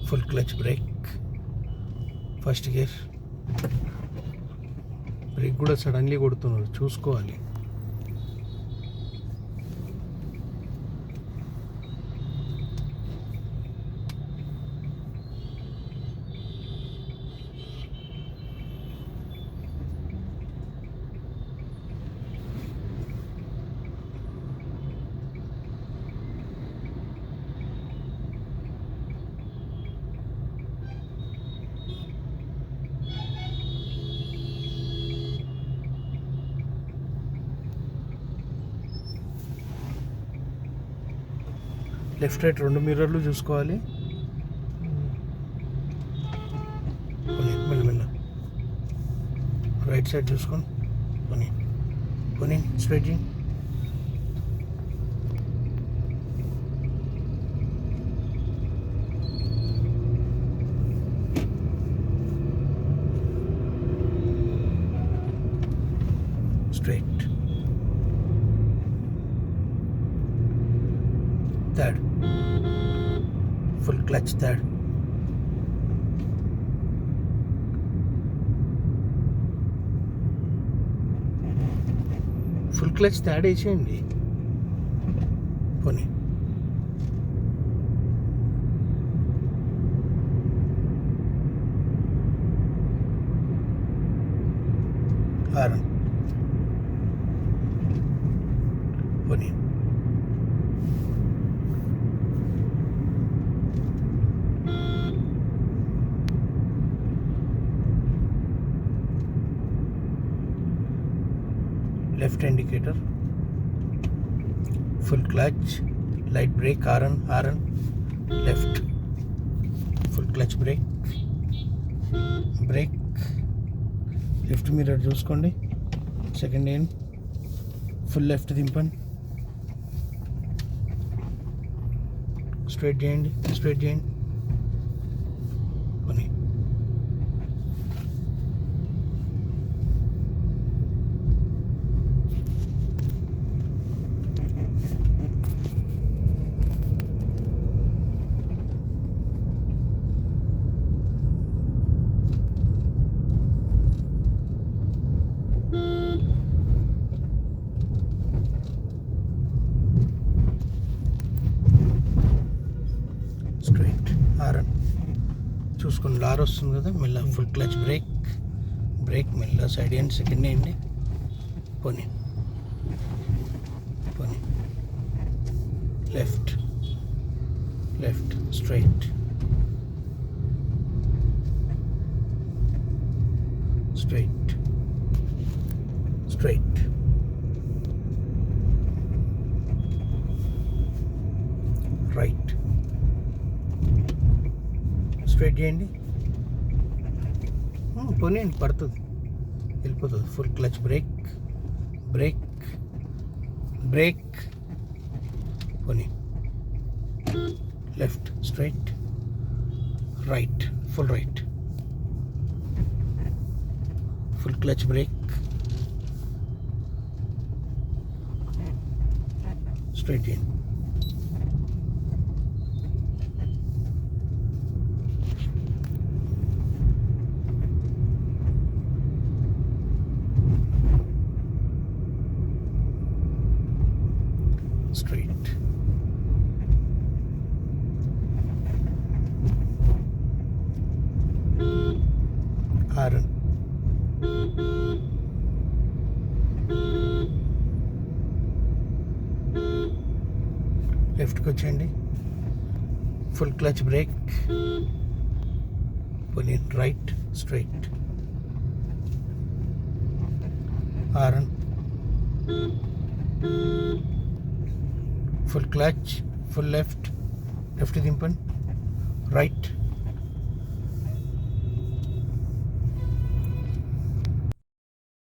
Full clutch break, first gear. Break కూడా suddenly కొడుతున్నారు, చూసుకోవాలి. లెఫ్ట్ రైట్ రెండు మిర్రర్లు చూసుకోవాలి. మెల్ల రైట్ సైడ్ చూసుకోండి. పోనీ స్ట్రైట్ చేయండి. Straight. Third full clutch, third. Full clutch third వేసేయండి. పోనీ హారన్. పోనీ left indicator, full clutch, light brake, horn, left, full clutch brake, left mirror చూసుకోండి. సెకండ్ హ్యాండ్ ఫుల్ లెఫ్ట్ దింపండి. స్ట్రైట్ చేయండి. పోనీ స్ట్రైట్. హారన్ చూసుకొని లార్ వస్తుంది కదా, మెల్ల ఫుల్ క్లచ్ బ్రేక్ మెల్ల సైడ్ హ్యాండ్ సెకండ్ హ్యాండ్. పోనీ లెఫ్ట్ స్ట్రైట్ రైట్. స్ట్రైట్ చేయండి. పోనీయండి, పడుతుంది, వెళ్ళిపోతుంది. ఫుల్ క్లచ్ బ్రేక్ పోనీ left straight right, full clutch brake, straight చేయండి. straight. Iron. లెఫ్ట్కి వచ్చేయండి. Full clutch brake, pull in right straight. Horn, full clutch, full left దింపండి, రైట్